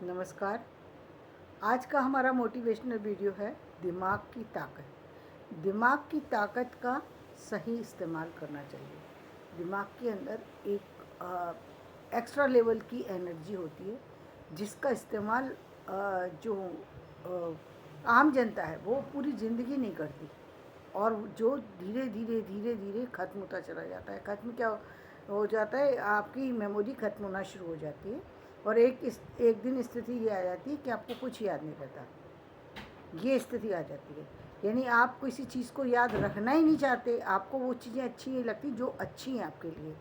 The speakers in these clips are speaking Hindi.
नमस्कार। आज का हमारा मोटिवेशनल वीडियो है दिमाग की ताकत। दिमाग की ताकत का सही इस्तेमाल करना चाहिए। दिमाग के अंदर एक एक्स्ट्रा लेवल की एनर्जी होती है जिसका इस्तेमाल जो आम जनता है वो पूरी ज़िंदगी नहीं करती, और जो धीरे धीरे धीरे धीरे ख़त्म होता चला जाता है। ख़त्म क्या हो जाता है, आपकी मेमोरी ख़त्म होना शुरू हो जाती है और एक दिन स्थिति ये आ जाती है कि आपको कुछ याद नहीं रहता। ये स्थिति आ जाती है, यानी आप किसी चीज़ को याद रखना ही नहीं चाहते, आपको वो चीज़ें अच्छी नहीं लगती जो अच्छी हैं आपके लिए।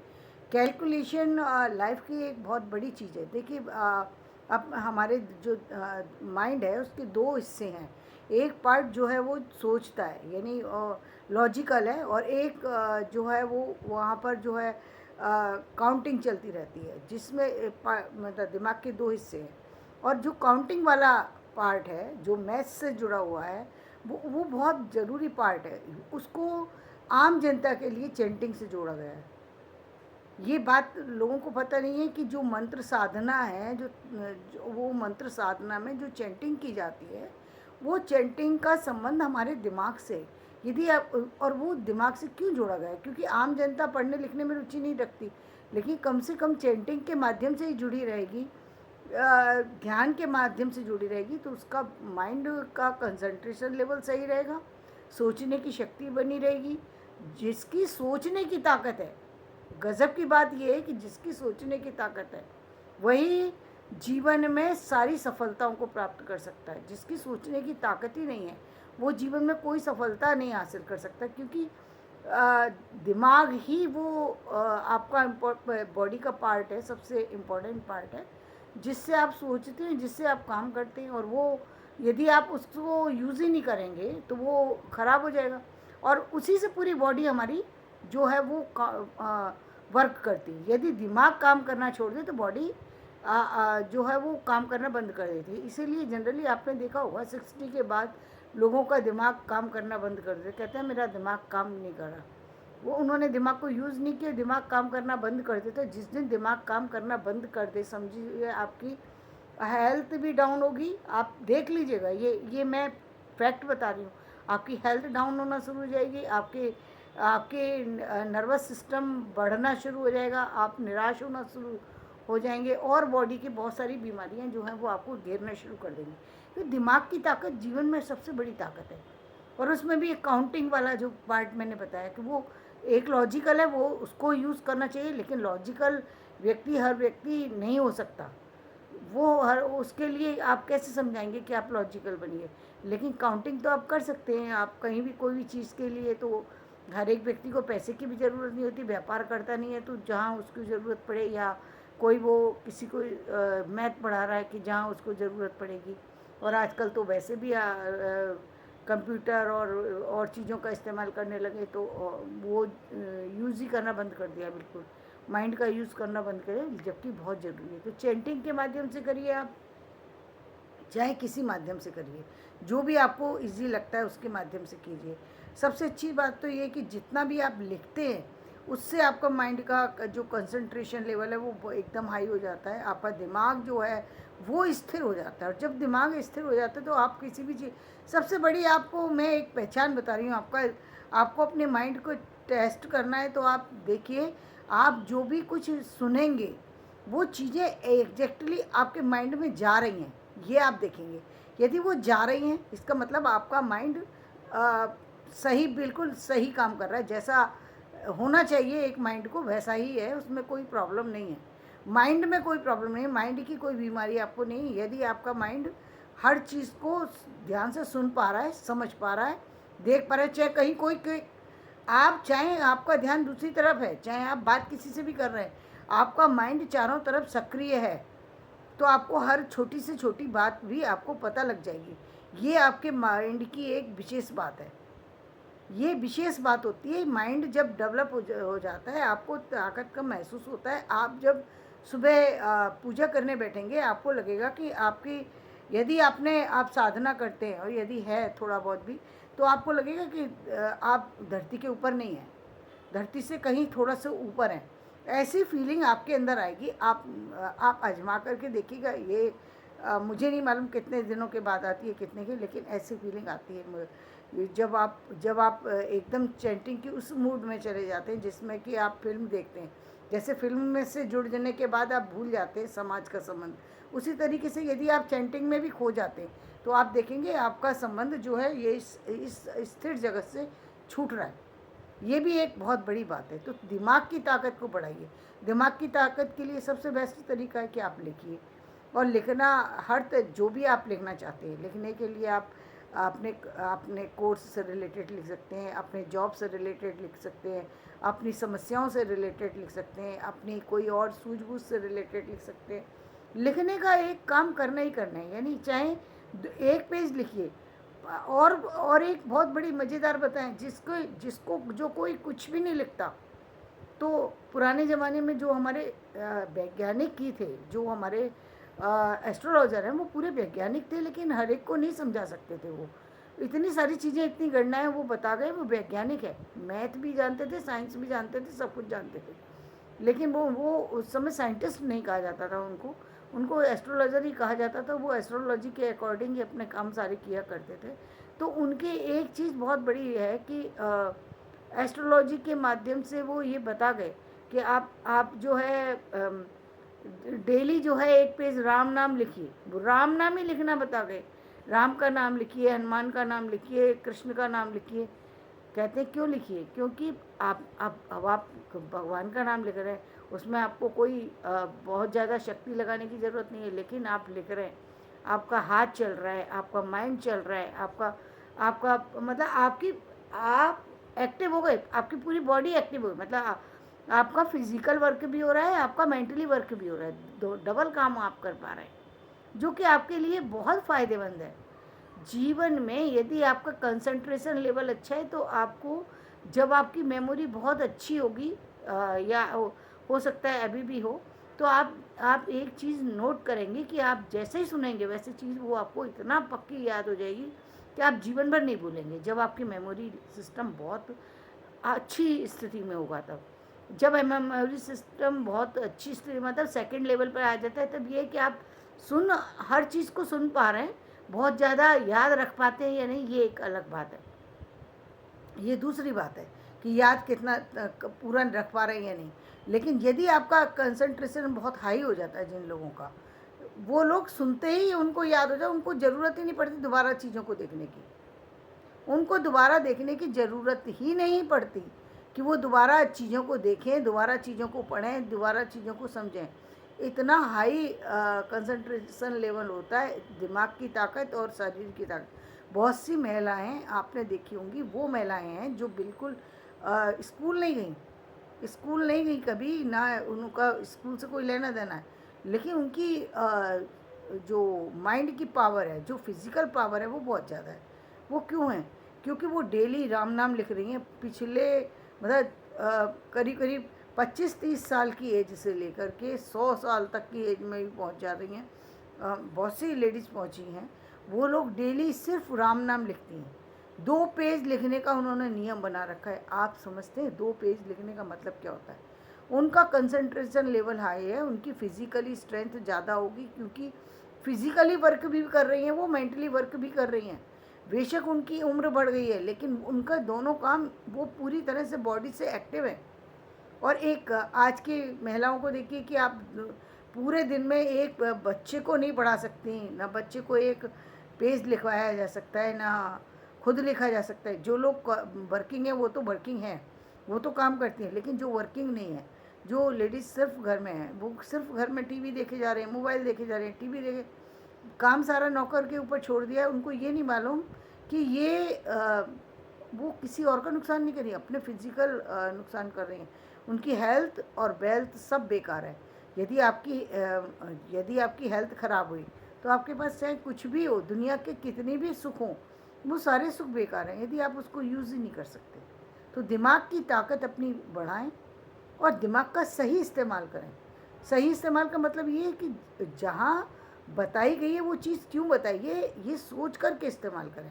कैलकुलेशन लाइफ की एक बहुत बड़ी चीज़ है। देखिए, अब हमारे जो माइंड है उसके दो हिस्से हैं। एक पार्ट जो है वो सोचता है, यानी लॉजिकल है, और एक जो है वो वहाँ पर जो है काउंटिंग चलती रहती है, जिसमें मतलब दिमाग के दो हिस्से हैं। और जो काउंटिंग वाला पार्ट है जो मैथ्स से जुड़ा हुआ है, वो बहुत ज़रूरी पार्ट है। उसको आम जनता के लिए चैंटिंग से जोड़ा गया है। ये बात लोगों को पता नहीं है कि जो मंत्र साधना है, जो वो मंत्र साधना में जो चैंटिंग की जाती है, वो चैंटिंग का संबंध हमारे दिमाग से। यदि आप, और वो दिमाग से क्यों जोड़ा गया है, क्योंकि आम जनता पढ़ने लिखने में रुचि नहीं रखती, लेकिन कम से कम चैंटिंग के माध्यम से ही जुड़ी रहेगी, ध्यान के माध्यम से जुड़ी रहेगी, तो उसका माइंड का कंसंट्रेशन लेवल सही रहेगा, सोचने की शक्ति बनी रहेगी। जिसकी सोचने की ताकत है, गज़ब की बात यह है कि जिसकी सोचने की ताकत है वही जीवन में सारी सफलताओं को प्राप्त कर सकता है। जिसकी सोचने की ताकत ही नहीं है वो जीवन में कोई सफलता नहीं हासिल कर सकता, क्योंकि दिमाग ही वो आपका बॉडी का पार्ट है, सबसे इम्पोर्टेंट पार्ट है, जिससे आप सोचते हैं, जिससे आप काम करते हैं। और वो यदि आप उसको यूज़ ही नहीं करेंगे तो वो ख़राब हो जाएगा, और उसी से पूरी बॉडी हमारी जो है वो वर्क करती है। यदि दिमाग काम करना छोड़ दे तो बॉडी जो है वो काम करना बंद कर देती है। इसीलिए जनरली आपने देखा होगा 60 के बाद लोगों का दिमाग काम करना बंद कर देते, कहते हैं मेरा दिमाग काम नहीं कर रहा। वो उन्होंने दिमाग को यूज़ नहीं किया, दिमाग काम करना बंद कर देते। जिस दिन दिमाग काम करना बंद कर दे, समझिए आपकी हेल्थ भी डाउन होगी। आप देख लीजिएगा, ये मैं फैक्ट बता रही हूँ। आपकी हेल्थ डाउन होना शुरू हो जाएगी, आपके आपके नर्वस सिस्टम बढ़ना शुरू हो जाएगा, आप निराश होना शुरू हो जाएंगे, और बॉडी की बहुत सारी बीमारियां जो हैं वो आपको घेरना शुरू कर देंगी। तो दिमाग की ताकत जीवन में सबसे बड़ी ताकत है। और उसमें भी एक काउंटिंग वाला जो पार्ट मैंने बताया कि वो एक लॉजिकल है, वो उसको यूज़ करना चाहिए, लेकिन लॉजिकल व्यक्ति हर व्यक्ति नहीं हो सकता। वो हर उसके लिए आप कैसे समझाएंगे कि आप लॉजिकल बनिए, लेकिन काउंटिंग तो आप कर सकते हैं। आप कहीं भी कोई भी चीज़ के लिए, तो हर एक व्यक्ति को पैसे की भी ज़रूरत नहीं होती, व्यापार करता नहीं है, तो जहाँ उसकी ज़रूरत पड़े, या कोई वो किसी को मैथ पढ़ा रहा है कि जहाँ उसको ज़रूरत पड़ेगी। और आजकल तो वैसे भी कंप्यूटर और चीज़ों का इस्तेमाल करने लगे, तो वो यूज़ ही करना बंद कर दिया, बिल्कुल माइंड का यूज़ करना बंद करें, जबकि बहुत ज़रूरी है। तो चैंटिंग के माध्यम से करिए आप, चाहे किसी माध्यम से करिए, जो भी आपको इजी लगता है उसके माध्यम से कीजिए। सबसे अच्छी बात तो ये कि जितना भी आप लिखते हैं उससे आपका माइंड का जो कंसंट्रेशन लेवल है वो एकदम हाई हो जाता है, आपका दिमाग जो है वो स्थिर हो जाता है। और जब दिमाग स्थिर हो जाता है तो आप किसी भी चीज़, सबसे बड़ी आपको मैं एक पहचान बता रही हूँ, आपको अपने माइंड को टेस्ट करना है, तो आप देखिए, आप जो भी कुछ सुनेंगे वो चीज़ें एग्जैक्टली आपके माइंड में जा रही हैं, ये आप देखेंगे। यदि वो जा रही हैं, इसका मतलब आपका माइंड सही, बिल्कुल सही काम कर रहा है, जैसा होना चाहिए एक माइंड को वैसा ही है, उसमें कोई प्रॉब्लम नहीं है। माइंड में कोई प्रॉब्लम नहीं है, माइंड की कोई बीमारी आपको नहीं है। यदि आपका माइंड हर चीज़ को ध्यान से सुन पा रहा है, समझ पा रहा है, देख पा रहा है, चाहे कहीं कोई आप चाहे आपका ध्यान दूसरी तरफ है, चाहे आप बात किसी से भी कर रहे हैं, आपका माइंड चारों तरफ सक्रिय है, तो आपको हर छोटी से छोटी बात भी आपको पता लग जाएगी। ये आपके माइंड की एक विशेष बात है। ये विशेष बात होती है, माइंड जब डेवलप हो जाता है, आपको ताकत का महसूस होता है। आप जब सुबह पूजा करने बैठेंगे, आपको लगेगा कि आपकी, यदि आप साधना करते हैं और यदि है थोड़ा बहुत भी, तो आपको लगेगा कि आप धरती के ऊपर नहीं हैं, धरती से कहीं थोड़ा सा ऊपर हैं। ऐसी फीलिंग आपके अंदर आएगी। आप आजमा करके देखिएगा, ये मुझे नहीं मालूम कितने दिनों के बाद आती है कितने की, लेकिन ऐसी फीलिंग आती है जब आप एकदम चैंटिंग की उस मूड में चले जाते हैं जिसमें कि आप फिल्म देखते हैं। जैसे फिल्म में से जुड़ जाने के बाद आप भूल जाते हैं समाज का संबंध, उसी तरीके से यदि आप चैंटिंग में भी खो जाते हैं तो आप देखेंगे आपका संबंध जो है ये इस स्थिर जगत से छूट रहा है। ये भी एक बहुत बड़ी बात है। तो दिमाग की ताकत को बढ़ाइए। दिमाग की ताकत के लिए सबसे बेस्ट तरीका है कि आप लिखिए। और लिखना जो भी आप लिखना चाहते हैं, लिखने के लिए आप अपने कोर्स से रिलेटेड लिख सकते हैं, अपने जॉब से रिलेटेड लिख सकते हैं, अपनी समस्याओं से रिलेटेड लिख सकते हैं, अपनी कोई और सूझबूझ से रिलेटेड लिख सकते हैं। लिखने का एक काम करना ही करना है, यानी चाहे एक पेज लिखिए। और एक बहुत बड़ी मज़ेदार बताएं, जिसको जिसको जो कोई कुछ भी नहीं लिखता, तो पुराने ज़माने में जो हमारे वैज्ञानिक की थे, जो हमारे एस्ट्रोलॉजर हैं, वो पूरे वैज्ञानिक थे, लेकिन हर एक को नहीं समझा सकते थे। वो इतनी सारी चीज़ें, इतनी गणनाएं वो बता गए। वो वैज्ञानिक है, मैथ भी जानते थे, साइंस भी जानते थे, सब कुछ जानते थे, लेकिन वो उस समय साइंटिस्ट नहीं कहा जाता था उनको उनको एस्ट्रोलॉजर ही कहा जाता था। वो एस्ट्रोलॉजी के अकॉर्डिंग ही अपने काम सारे किया करते थे। तो उनकी एक चीज़ बहुत बड़ी है कि एस्ट्रोलॉजी के माध्यम से वो ये बता गए कि आप जो है डेली जो है एक पेज राम नाम लिखिए। वो राम नाम ही लिखना बता गए। राम का नाम लिखिए, हनुमान का नाम लिखिए, कृष्ण का नाम लिखिए। कहते हैं क्यों लिखिए? क्योंकि अब आप भगवान का नाम लिख रहे हैं, उसमें आपको कोई बहुत ज़्यादा शक्ति लगाने की ज़रूरत नहीं है, लेकिन आप लिख रहे हैं, आपका हाथ चल रहा है, आपका माइंड चल रहा है, आपका आपका मतलब आप एक्टिव हो गए, आपकी पूरी बॉडी एक्टिव हो गई। मतलब आपका फिजिकल वर्क भी हो रहा है, आपका मेंटली वर्क भी हो रहा है, दो डबल काम आप कर पा रहे हैं, जो कि आपके लिए बहुत फ़ायदेमंद है। जीवन में यदि आपका कंसंट्रेशन लेवल अच्छा है, तो आपको जब आपकी मेमोरी बहुत अच्छी होगी, या हो सकता है अभी भी हो, तो आप एक चीज़ नोट करेंगे कि आप जैसे ही सुनेंगे वैसे चीज़ वो आपको इतना पक्की याद हो जाएगी कि आप जीवन भर नहीं भूलेंगे, जब आपकी मेमोरी सिस्टम बहुत अच्छी स्थिति में होगा। तब जब मेमोरी सिस्टम बहुत अच्छी स्थिति, मतलब सेकंड लेवल पर आ जाता है, तब ये कि आप हर चीज़ को सुन पा रहे हैं। बहुत ज़्यादा याद रख पाते हैं या नहीं, ये एक अलग बात है। ये दूसरी बात है कि याद कितना पूरा रख पा रहे हैं या नहीं। लेकिन यदि आपका कंसंट्रेशन बहुत हाई हो जाता है, जिन लोगों का, वो लोग सुनते ही उनको याद हो जाए, उनको ज़रूरत ही नहीं पड़ती दोबारा चीज़ों को देखने की। उनको दोबारा देखने की ज़रूरत ही नहीं पड़ती कि वो दोबारा चीज़ों को देखें, दोबारा चीज़ों को पढ़ें, दोबारा चीज़ों को समझें। इतना हाई कंसंट्रेशन लेवल होता है दिमाग की ताकत और शरीर की ताकत। बहुत सी महिलाएं आपने देखी होंगी, वो महिलाएं हैं जो बिल्कुल स्कूल नहीं गई कभी ना, उनका स्कूल से कोई लेना देना है, लेकिन उनकी जो माइंड की पावर है, जो फिज़िकल पावर है, वो बहुत ज़्यादा है। वो क्यों है? क्योंकि वो डेली राम नाम लिख रही हैं। पिछले मतलब करीब करीब 25-30 साल की एज से लेकर के 100 साल तक की एज में भी पहुंच जा रही हैं। बहुत सी लेडीज़ पहुंची हैं। वो लोग डेली सिर्फ राम नाम लिखती हैं। 2 पेज लिखने का उन्होंने नियम बना रखा है। आप समझते हैं 2 पेज लिखने का मतलब क्या होता है? उनका कंसंट्रेशन लेवल हाई है, उनकी फिज़िकली स्ट्रेंथ ज़्यादा होगी, क्योंकि फिज़िकली वर्क भी कर रही हैं, वो मेंटली वर्क भी कर रही हैं। बेशक उनकी उम्र बढ़ गई है, लेकिन उनका दोनों काम वो पूरी तरह से बॉडी से एक्टिव है। और एक आज की महिलाओं को देखिए कि आप पूरे दिन में एक बच्चे को नहीं पढ़ा सकती, ना बच्चे को एक पेज लिखवाया जा सकता है, ना खुद लिखा जा सकता है। जो लोग वर्किंग है वो तो वर्किंग है, वो तो काम करती हैं, लेकिन जो वर्किंग नहीं है, जो लेडीज़ सिर्फ घर में है, वो सिर्फ घर में टीवी देखे जा रहे हैं, मोबाइल देखे जा रहे हैं, टीवी देखे, काम सारा नौकर के ऊपर छोड़ दिया है। उनको ये नहीं मालूम कि ये वो किसी और का नुकसान नहीं कर रही है, अपने फिजिकल नुकसान कर रही हैं। उनकी हेल्थ और वेल्थ सब बेकार है। यदि आपकी हेल्थ ख़राब हुई, तो आपके पास चाहे कुछ भी हो, दुनिया के कितने भी सुख हों, वो सारे सुख बेकार हैं यदि आप उसको यूज़ ही नहीं कर सकते। तो दिमाग की ताकत अपनी बढ़ाएं और दिमाग का सही इस्तेमाल करें। सही इस्तेमाल का मतलब ये है कि जहाँ बताई गई है वो चीज़ क्यों बताई है, ये सोच कर के इस्तेमाल करें।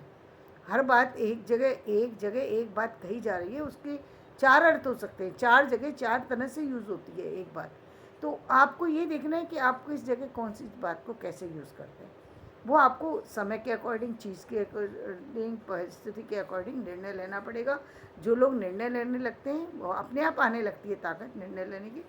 हर बात एक जगह एक बात कही जा रही है, उसके 4 अर्थ हो सकते हैं, 4 जगह 4 तरह से यूज़ होती है एक बात। तो आपको ये देखना है कि आपको इस जगह कौन सी बात को कैसे यूज़ करते हैं। वो आपको समय के अकॉर्डिंग, चीज़ के अकॉर्डिंग, परिस्थिति के अकॉर्डिंग निर्णय लेना पड़ेगा। जो लोग निर्णय लेने लगते हैं वो अपने आप आने लगती है ताकत निर्णय लेने की।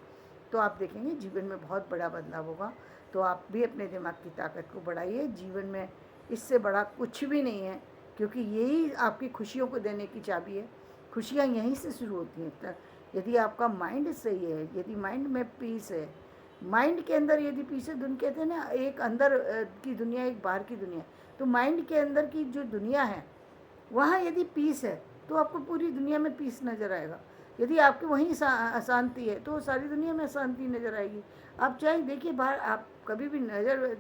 तो आप देखेंगे जीवन में बहुत बड़ा बदलाव होगा। तो आप भी अपने दिमाग की ताकत को बढ़ाइए। जीवन में इससे बड़ा कुछ भी नहीं है, क्योंकि यही आपकी खुशियों को देने की चाबी है। खुशियाँ यहीं से शुरू होती हैं। यदि आपका माइंड सही है, यदि माइंड में पीस है, माइंड के अंदर यदि पीस है, कहते हैं ना, एक अंदर की दुनिया, एक बाहर की दुनिया। तो माइंड के अंदर की जो दुनिया है वहाँ यदि पीस है तो आपको पूरी दुनिया में पीस नज़र आएगा। यदि आपकी वहीं अशांति है तो सारी दुनिया में अशांति नज़र आएगी। आप चाहे देखिए बाहर, आप कभी भी नज़र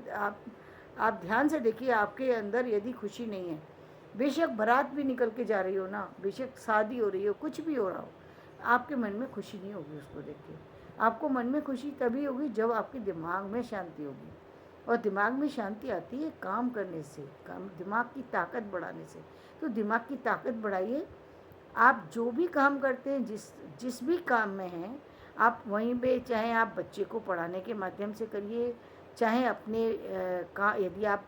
आप ध्यान से देखिए, आपके अंदर यदि खुशी नहीं है, बेशक बारात भी निकल के जा रही हो ना, बेशक शादी हो रही हो, कुछ भी हो रहा हो, आपके मन में खुशी नहीं होगी उसको देख के। आपको मन में खुशी तभी होगी जब आपके दिमाग में शांति होगी। और दिमाग में शांति आती है काम करने से, दिमाग की ताकत बढ़ाने से। तो दिमाग की ताकत बढ़ाइए। आप जो भी काम करते हैं, जिस भी काम में हैं, आप वहीं पे, चाहे आप बच्चे को पढ़ाने के माध्यम से करिए, चाहे अपने यदि आप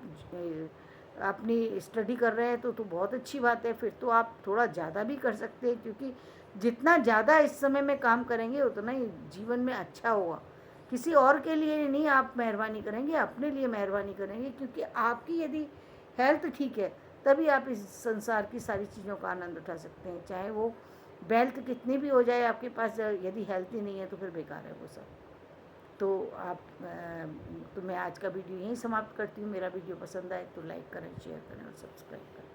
अपनी स्टडी कर रहे हैं तो बहुत अच्छी बात है। फिर तो आप थोड़ा ज़्यादा भी कर सकते हैं, क्योंकि जितना ज़्यादा इस समय में काम करेंगे उतना ही जीवन में अच्छा होगा। किसी और के लिए नहीं आप मेहरबानी करेंगे, अपने लिए मेहरबानी करेंगे, क्योंकि आपकी यदि हेल्थ ठीक है तभी आप इस संसार की सारी चीज़ों का आनंद उठा सकते हैं। चाहे वो वेल्थ कितनी भी हो जाए आपके पास, यदि हेल्थ ही नहीं है तो फिर बेकार है वो सब। तो मैं आज का वीडियो यहीं समाप्त करती हूँ। मेरा वीडियो पसंद आए तो लाइक करें, शेयर करें और सब्सक्राइब करें।